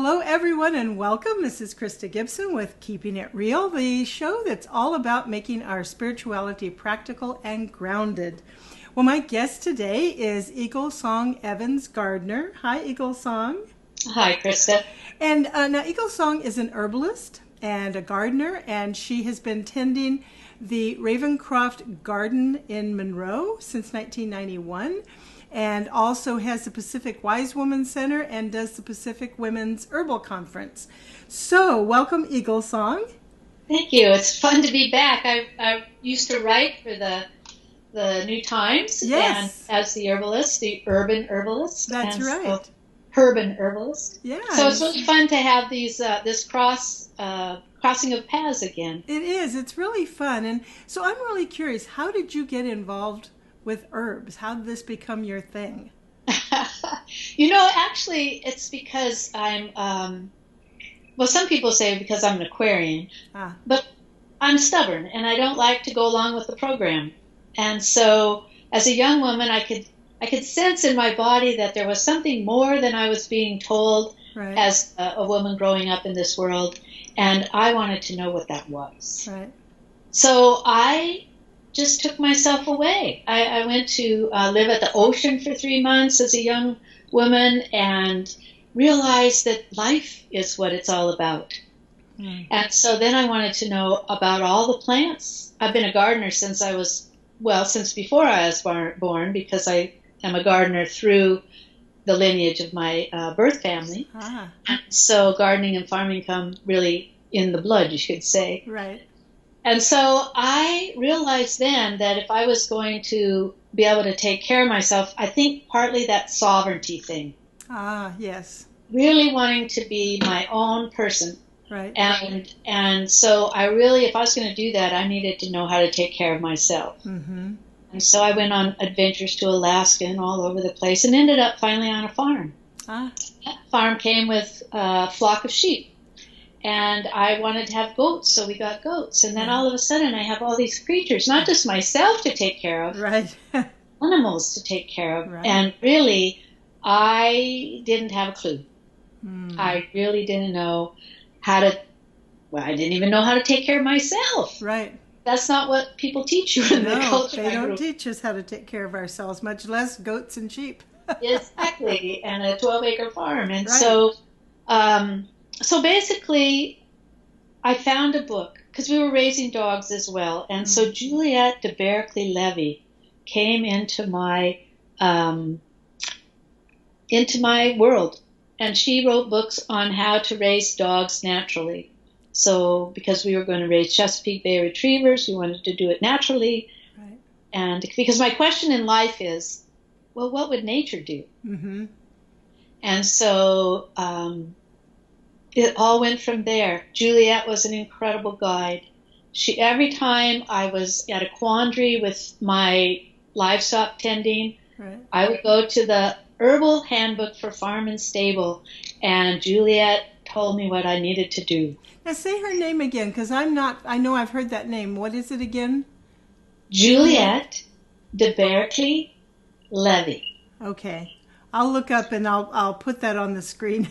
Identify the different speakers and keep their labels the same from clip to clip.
Speaker 1: Hello, everyone, and welcome. This is Krista Gibson with Keeping It Real, the show that's all about making our spirituality practical and grounded. Well, my guest today is Eagle Song Evans Gardner. Hi, Eagle Song.
Speaker 2: Hi, Krista.
Speaker 1: And now Eagle Song is an herbalist and a gardener, and she has been tending the Ravencroft Garden in Monroe since 1991. And also has the Pacific Wise Woman Center and does the Pacific Women's Herbal Conference. So, welcome, Eagle Song.
Speaker 2: Thank you. It's fun to be back. I used to write for the New Times,
Speaker 1: yes,
Speaker 2: and as the herbalist, the urban herbalist.
Speaker 1: That's
Speaker 2: and
Speaker 1: right.
Speaker 2: So, urban herbalist.
Speaker 1: Yeah.
Speaker 2: So it's really fun to have these this crossing of paths again.
Speaker 1: It is. It's really fun. And so I'm really curious, how did you get involved with herbs? How did this become your thing?
Speaker 2: Actually, it's because well, some people say because I'm an Aquarian, but I'm stubborn and I don't like to go along with the program. And so as a young woman, I could sense in my body that there was something more than I was being told
Speaker 1: right.
Speaker 2: as a woman growing up in this world. And I wanted to know what that was.
Speaker 1: Right.
Speaker 2: So I just took myself away. I went to live at the ocean for 3 months as a young woman and realized that life is what it's all about. Mm. And so then I wanted to know about all the plants. I've been a gardener since since before I was born, because I am a gardener through the lineage of my birth family. And so gardening and farming come really in the blood, you should say.
Speaker 1: Right.
Speaker 2: And so I realized then that if I was going to be able to take care of myself, I think partly that sovereignty thing.
Speaker 1: Yes.
Speaker 2: Really wanting to be my own person.
Speaker 1: Right.
Speaker 2: And so I really, if I was going to do that, I needed to know how to take care of myself.
Speaker 1: Mm-hmm.
Speaker 2: And so I went on adventures to Alaska and all over the place and ended up finally on a farm. That farm came with a flock of sheep. And I wanted to have goats, so we got goats. And then all of a sudden I have all these creatures, not just myself to take care of,
Speaker 1: right.
Speaker 2: animals to take care of.
Speaker 1: Right.
Speaker 2: And really, I didn't have a clue.
Speaker 1: Mm.
Speaker 2: I really didn't know how to, I didn't even know how to take care of myself.
Speaker 1: Right.
Speaker 2: That's not what people teach you in the culture.
Speaker 1: They don't teach us how to take care of ourselves, much less goats and sheep.
Speaker 2: Exactly, and a 12-acre farm. And
Speaker 1: right.
Speaker 2: So basically, I found a book, because we were raising dogs as well. And so Juliette de Berkeley-Levy came into my world. And she wrote books on how to raise dogs naturally. So because we were going to raise Chesapeake Bay Retrievers, we wanted to do it naturally.
Speaker 1: Right.
Speaker 2: And because my question in life is, well, what would nature do?
Speaker 1: Mm-hmm.
Speaker 2: And so it all went from there. Juliette was an incredible guide. Every time I was at a quandary with my livestock tending,
Speaker 1: right.
Speaker 2: I would go to the Herbal Handbook for Farm and Stable, and Juliette told me what I needed to do.
Speaker 1: Now say her name again, because I know I've heard that name. What is it again?
Speaker 2: Juliette de Berkeley-Levy.
Speaker 1: Okay. I'll look up and I'll put that on the screen.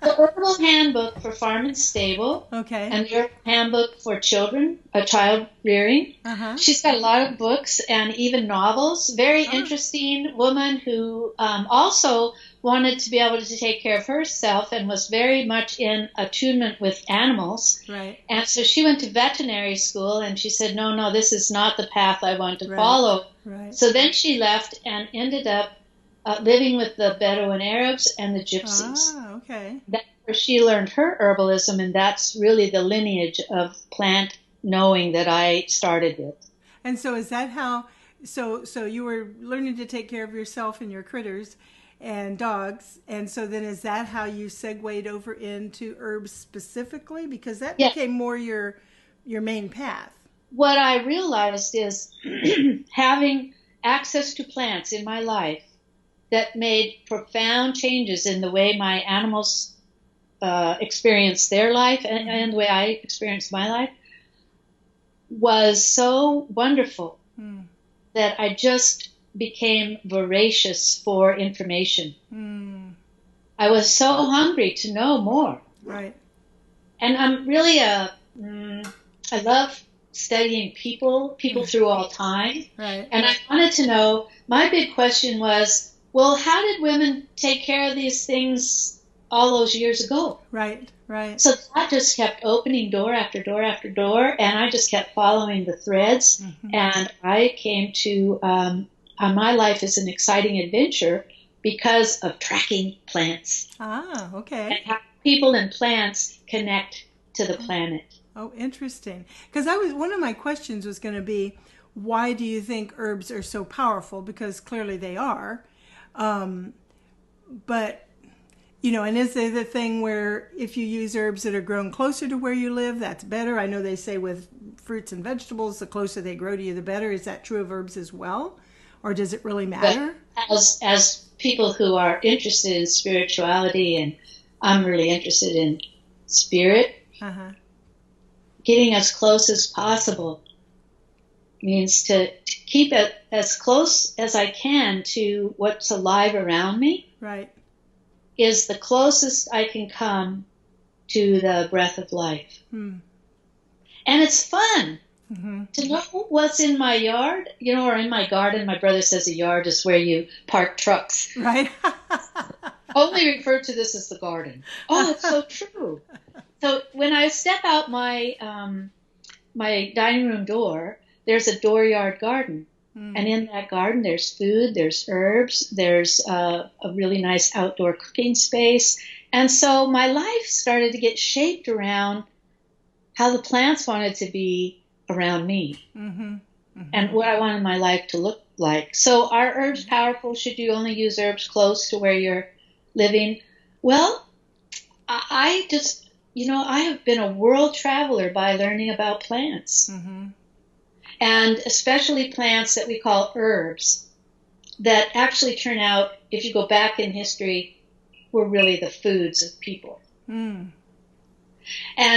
Speaker 2: The Herbal Handbook for Farm and Stable.
Speaker 1: Okay.
Speaker 2: And the Herbal Handbook for Children, child rearing.
Speaker 1: Uh-huh.
Speaker 2: She's got a lot of books and even novels. Very interesting woman who also wanted to be able to take care of herself and was very much in attunement with animals.
Speaker 1: Right.
Speaker 2: And so she went to veterinary school and she said, no, this is not the path I want to follow.
Speaker 1: Right.
Speaker 2: So then she left and ended up living with the Bedouin Arabs and the Gypsies.
Speaker 1: Okay.
Speaker 2: That's where she learned her herbalism, and that's really the lineage of plant knowing that I started with.
Speaker 1: And so is that how, so you were learning to take care of yourself and your critters and dogs, and so then is that how you segued over into herbs specifically? Because that became more your main path.
Speaker 2: What I realized is having access to plants in my life that made profound changes in the way my animals experienced their life and the way I experienced my life was so wonderful that I just became voracious for information. I was so hungry to know more.
Speaker 1: Right.
Speaker 2: And I'm really I love studying people through all time.
Speaker 1: Right.
Speaker 2: And I wanted to know, my big question was, well, how did women take care of these things all those years ago?
Speaker 1: Right. Right.
Speaker 2: So that just kept opening door after door after door, and I just kept following the threads. And I came to my life is an exciting adventure because of tracking plants.
Speaker 1: Ah, okay.
Speaker 2: And how people and plants connect to the planet.
Speaker 1: Oh, interesting. Because one of my questions was going to be, why do you think herbs are so powerful? Because clearly they are. But, and is there the thing where if you use herbs that are grown closer to where you live, that's better? I know they say with fruits and vegetables, the closer they grow to you, the better. Is that true of herbs as well? Or does it really matter?
Speaker 2: But as people who are interested in spirituality, and I'm really interested in spirit, getting as close as possible means to keep it as close as I can to what's alive around me.
Speaker 1: Right.
Speaker 2: Is the closest I can come to the breath of life. And it's fun to know what's in my yard, or in my garden. My brother says a yard is where you park trucks.
Speaker 1: Right.
Speaker 2: Only refer to this as the garden. Oh, it's so true. So when I step out my my dining room door, there's a dooryard garden. And in that garden, there's food, there's herbs, there's a really nice outdoor cooking space. And so my life started to get shaped around how the plants wanted to be around me and what I wanted my life to look like. So are herbs powerful? Should you only use herbs close to where you're living? Well, I just, I have been a world traveler by learning about plants. And especially plants that we call herbs that actually turn out, if you go back in history, were really the foods of people. And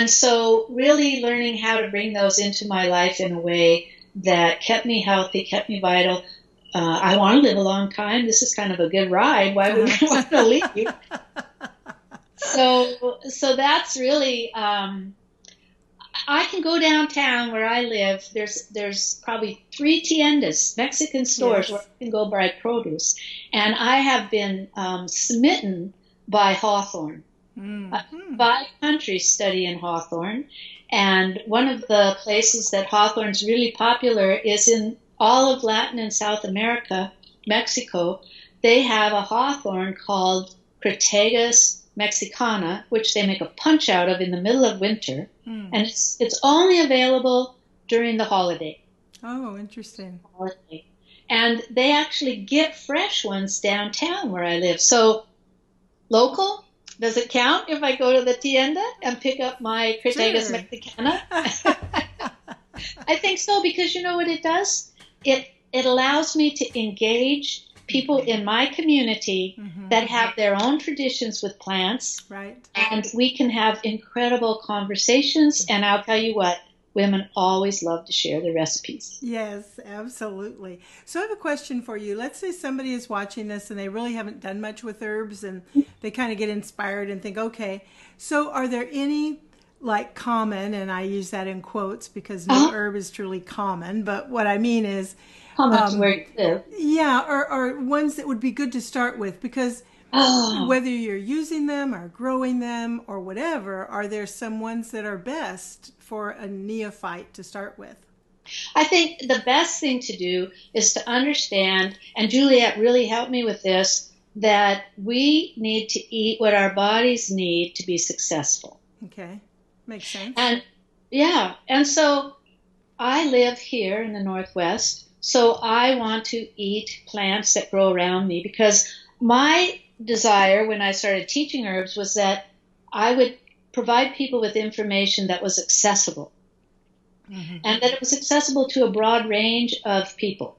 Speaker 2: so really learning how to bring those into my life in a way that kept me healthy, kept me vital. I want to live a long time. This is kind of a good ride. Why would I want to leave? So that's really... I can go downtown where I live. There's probably 3 tiendas, Mexican stores, where I can go buy produce. And I have been smitten by hawthorn. 5 countries study in hawthorn. And one of the places that hawthorn's really popular is in all of Latin and South America, Mexico. They have a hawthorn called Crataegus mexicana, which they make a punch out of in the middle of winter. And it's only available during the holiday.
Speaker 1: Oh, interesting.
Speaker 2: And they actually get fresh ones downtown where I live. So local, does it count if I go to the tienda and pick up my Crataegus mexicana? I think so, because you know what it does? It allows me to engage people in my community that have their own traditions with plants.
Speaker 1: Right.
Speaker 2: And we can have incredible conversations. And I'll tell you what, women always love to share the recipes.
Speaker 1: Yes, absolutely. So I have a question for you. Let's say somebody is watching this and they really haven't done much with herbs and they kind of get inspired and think, okay, so are there any common, and I use that in quotes because no herb is truly common, but what I mean is
Speaker 2: where you live.
Speaker 1: Yeah, or ones that would be good to start with, because whether you're using them or growing them or whatever, are there some ones that are best for a neophyte to start with?
Speaker 2: I think the best thing to do is to understand, and Juliet really helped me with this, that we need to eat what our bodies need to be successful.
Speaker 1: Okay, makes sense.
Speaker 2: And so I live here in the Northwest. So I want to eat plants that grow around me, because my desire when I started teaching herbs was that I would provide people with information that was accessible and that it was accessible to a broad range of people.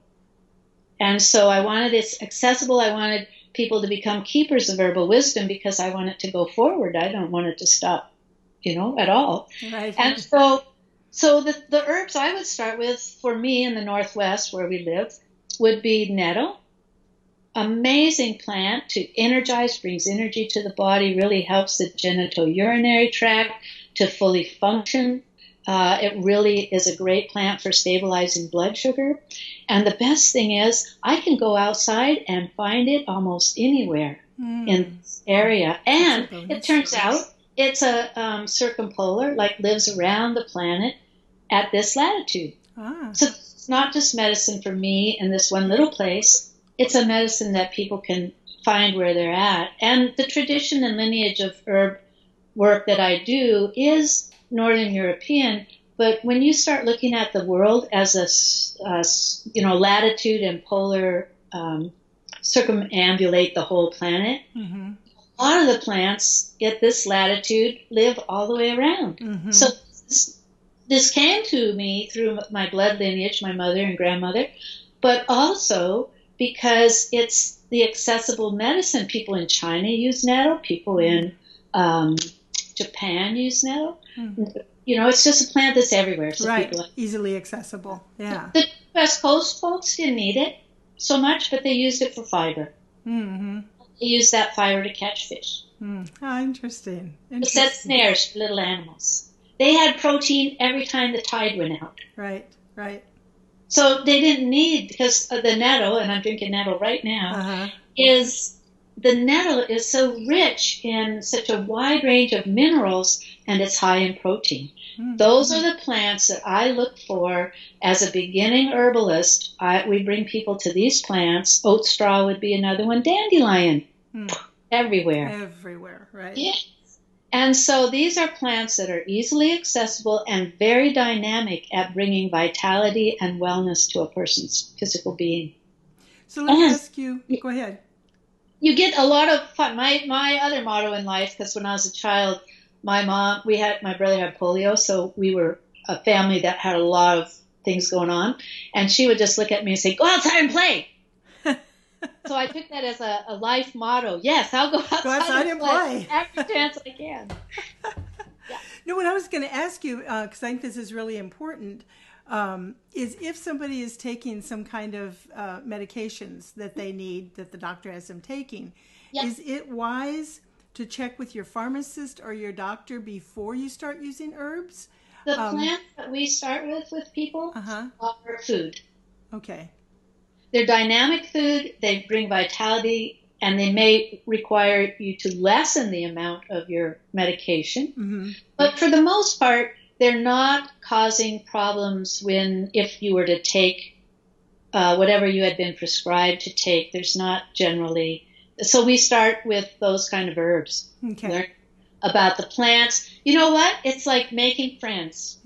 Speaker 2: And so I wanted it accessible. I wanted people to become keepers of herbal wisdom because I want it to go forward. I don't want it to stop, at all.
Speaker 1: Right.
Speaker 2: And so the herbs I would start with for me in the Northwest where we live would be nettle, amazing plant to energize, brings energy to the body, really helps the genitourinary tract to fully function. It really is a great plant for stabilizing blood sugar. And the best thing is I can go outside and find it almost anywhere in this area. And it turns out it's a circumpolar, like lives around the planet at this latitude. So it's not just medicine for me in this one little place. It's a medicine that people can find where they're at. And the tradition and lineage of herb work that I do is Northern European. But when you start looking at the world as a latitude and polar circumambulate the whole planet, a lot of the plants at this latitude live all the way around. So this came to me through my blood lineage, my mother and grandmother, but also because it's the accessible medicine. People in China use nettle. People in Japan use nettle. It's just a plant that's everywhere. So
Speaker 1: right, easily accessible. Yeah.
Speaker 2: The West Coast folks didn't need it so much, but they used it for fiber. They used that fiber to catch fish.
Speaker 1: How interesting.
Speaker 2: To set snares for little animals. They had protein every time the tide went out.
Speaker 1: Right, right.
Speaker 2: So they didn't need, because the nettle, and I'm drinking nettle right now, the nettle is so rich in such a wide range of minerals, and it's high in protein. Those are the plants that I look for as a beginning herbalist. We bring people to these plants. Oat straw would be another one. Dandelion, everywhere.
Speaker 1: Everywhere, right.
Speaker 2: Yeah. And so these are plants that are easily accessible and very dynamic at bringing vitality and wellness to a person's physical being.
Speaker 1: So let me ask you, go ahead.
Speaker 2: You get a lot of fun. My other motto in life, because when I was a child, my brother had polio, so we were a family that had a lot of things going on. And she would just look at me and say, "Go outside and play." So I took that as a life motto. Yes, I'll go outside and play every chance I can. Yeah.
Speaker 1: No, what I was going to ask you, because I think this is really important, is if somebody is taking some kind of medications that they need, that the doctor has them taking, is it wise to check with your pharmacist or your doctor before you start using herbs?
Speaker 2: The plants that we start with people are food.
Speaker 1: Okay.
Speaker 2: They're dynamic food, they bring vitality, and they may require you to lessen the amount of your medication. But for the most part, they're not causing problems if you were to take whatever you had been prescribed to take. There's not generally. So we start with those kind of herbs.
Speaker 1: Okay.
Speaker 2: Learn about the plants. You know what? It's like making friends.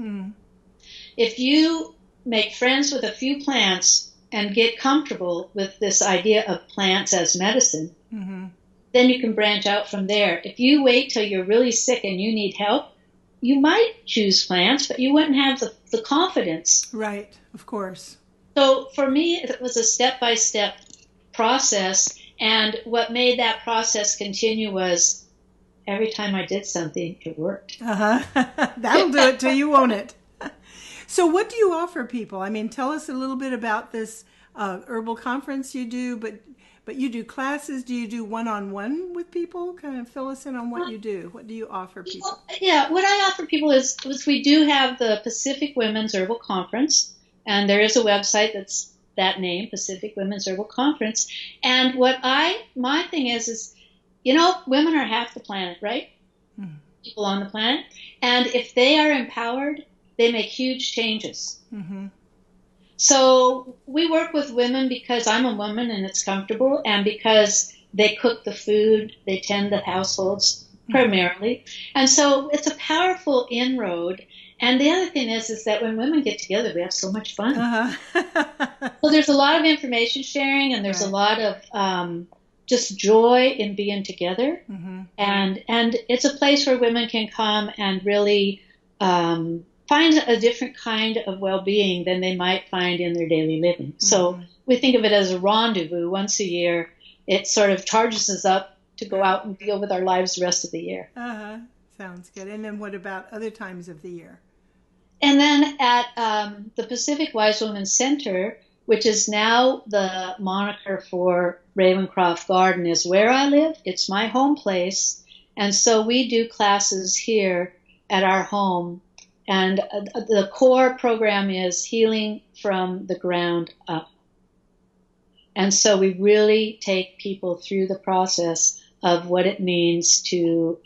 Speaker 2: If you make friends with a few plants and get comfortable with this idea of plants as medicine, then you can branch out from there. If you wait till you're really sick and you need help, you might choose plants, but you wouldn't have the confidence.
Speaker 1: Right, of course.
Speaker 2: So for me, it was a step-by-step process, and what made that process continue was every time I did something, it worked.
Speaker 1: That'll do it to you, won't it? So what do you offer people? I mean, tell us a little bit about this herbal conference you do, but you do classes. Do you do one-on-one with people? Kind of fill us in on what you do. What do you offer people?
Speaker 2: Yeah, what I offer people is we do have the Pacific Women's Herbal Conference, and there is a website that's that name, Pacific Women's Herbal Conference. And my thing is, women are half the planet, right? People on the planet. And if they are empowered, they make huge changes. So we work with women because I'm a woman and it's comfortable, and because they cook the food, they tend the households primarily. And so it's a powerful inroad. And the other thing is that when women get together, we have so much fun. So there's a lot of information sharing, and there's a lot of just joy in being together. And it's a place where women can come and really find a different kind of well-being than they might find in their daily living. So we think of it as a rendezvous once a year. It sort of charges us up to go out and deal with our lives the rest of the year.
Speaker 1: Sounds good. And then what about other times of the year?
Speaker 2: And then at the Pacific Wise Women Center, which is now the moniker for Ravencroft Garden, is where I live. It's my home place. And so we do classes here at our home. And the core program is healing from the ground up. And so we really take people through the process of what it means to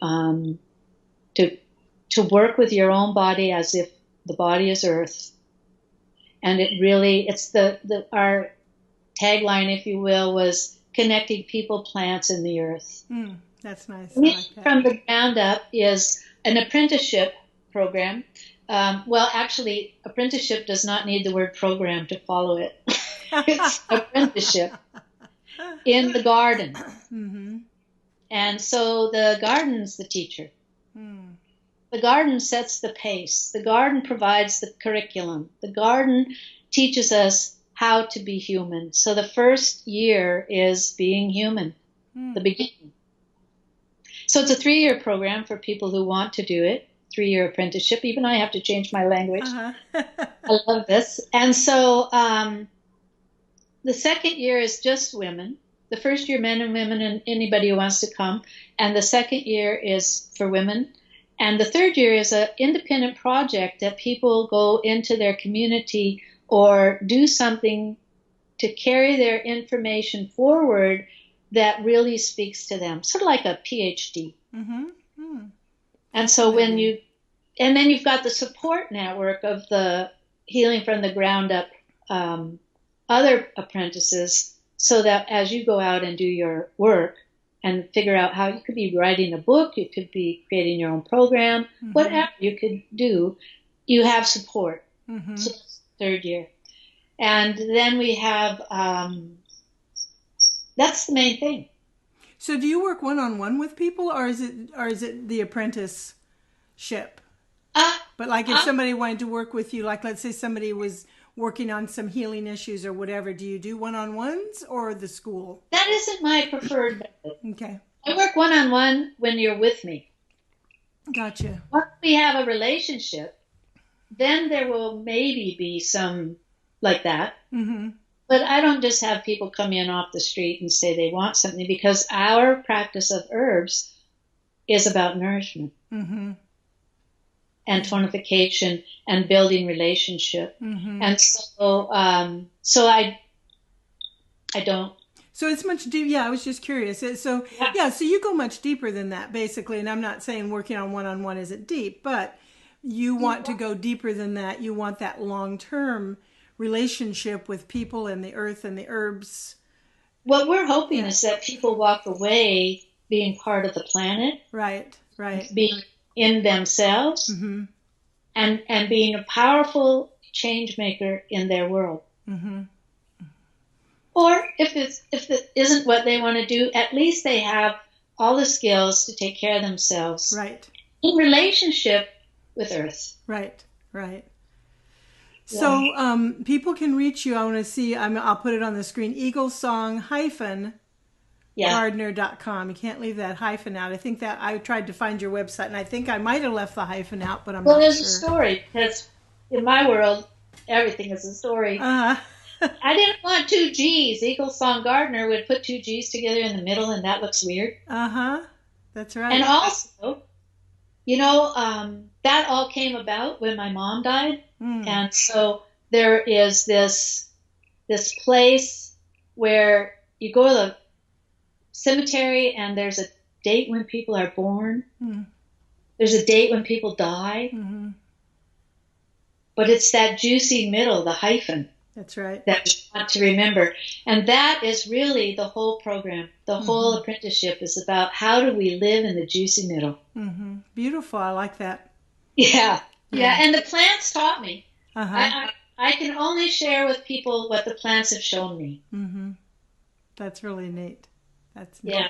Speaker 2: work with your own body as if the body is earth. And it's our tagline, if you will, was connecting people, plants, and the earth.
Speaker 1: That's nice.
Speaker 2: From the ground up is an apprenticeship program. Well, actually, apprenticeship does not need the word program to follow it. It's apprenticeship in the garden.
Speaker 1: Mm-hmm.
Speaker 2: And so the garden's the teacher. The garden sets the pace. The garden provides the curriculum. The garden teaches us how to be human. So the first year is being human, the beginning. So it's a 3-year program for people who want to do it, 3-year apprenticeship. Even I have to change my language. I love this. And so the second year is just women. The first year, men and women and anybody who wants to come. And the second year is for women. And the third year is an independent project that people go into their community or do something to carry their information forward that really speaks to them, sort of like a PhD. And so then you've got the support network of the Healing from the Ground Up other apprentices, so that as you go out and do your work, and figure out how you could be writing a book, you could be creating your own program, whatever you could do, you have support. So that's the third year. And then we have, that's the main thing.
Speaker 1: So do you work one-on-one with people, or is it the apprenticeship? But like if somebody wanted to work with you, like let's say somebody was working on some healing issues or whatever, do you do one-on-ones or the school?
Speaker 2: That isn't my preferred method.
Speaker 1: Okay.
Speaker 2: I work one-on-one when you're with me.
Speaker 1: Gotcha.
Speaker 2: Once we have a relationship, then there will maybe be some like that. But I don't just have people come in off the street and say they want something, because our practice of herbs is about nourishment. And tonification and building relationship. And so I don't.
Speaker 1: So it's much deeper. Yeah, I was just curious. So you go much deeper than that, basically. And I'm not saying working on one-on-one isn't deep, but you want to go deeper than that. You want that long-term relationship with people and the earth and the herbs.
Speaker 2: What we're hoping is that people walk away being part of the planet. Right. Being in themselves, and being a powerful change maker in their world. Or if it isn't what they want to do, at least they have all the skills to take care of themselves. Right. In relationship with Earth.
Speaker 1: Right. So people can reach you. I want to see. I'll put it on the screen. Eaglesong- Gardner.com. You can't leave that hyphen out. I think that I tried to find your website, and I think I might have left the hyphen out, but I'm not sure.
Speaker 2: Well, there's a story, because in my world, everything is a story. I didn't want 2 G's. Eaglesong Gardner would put 2 G's together in the middle, and that looks weird.
Speaker 1: That's right.
Speaker 2: And also, that all came about when my mom died. And so there is this place where you go to the cemetery, and there's a date when people are born. There's a date when people die. But it's that juicy middle, the hyphen.
Speaker 1: That's right.
Speaker 2: That we want to remember. And that is really the whole program. The whole apprenticeship is about how do we live in the juicy middle.
Speaker 1: Beautiful. I like that.
Speaker 2: Yeah. And the plants taught me. I can only share with people what the plants have shown me.
Speaker 1: That's really neat. That's neat.
Speaker 2: Yeah.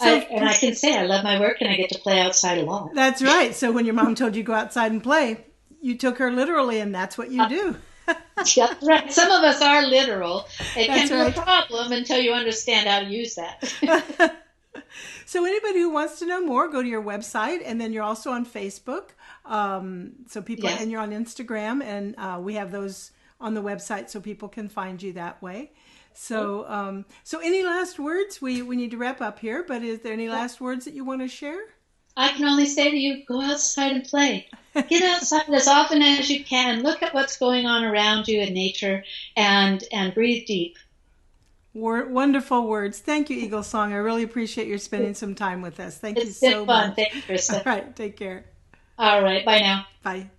Speaker 2: So, I can say I love my work, and I get to play outside a lot.
Speaker 1: That's right. So when your mom told you go outside and play, you took her literally, and that's what you do.
Speaker 2: That's right. Some of us are literal. It can be a problem until you understand how to use that.
Speaker 1: So anybody who wants to know more, go to your website, and then you're also on Facebook. So people, and you're on Instagram, and we have those on the website so people can find you that way. So, so any last words? We need to wrap up here, but is there any last words that you want to share?
Speaker 2: I can only say to you, go outside and play. Get outside as often as you can. Look at what's going on around you in nature and breathe deep.
Speaker 1: Wonderful words. Thank you, Eagle Song. I really appreciate your spending some time with us. Thank you so much.
Speaker 2: It's been fun. Thank you, Krista.
Speaker 1: All right. Take care.
Speaker 2: All right. Bye now.
Speaker 1: Bye.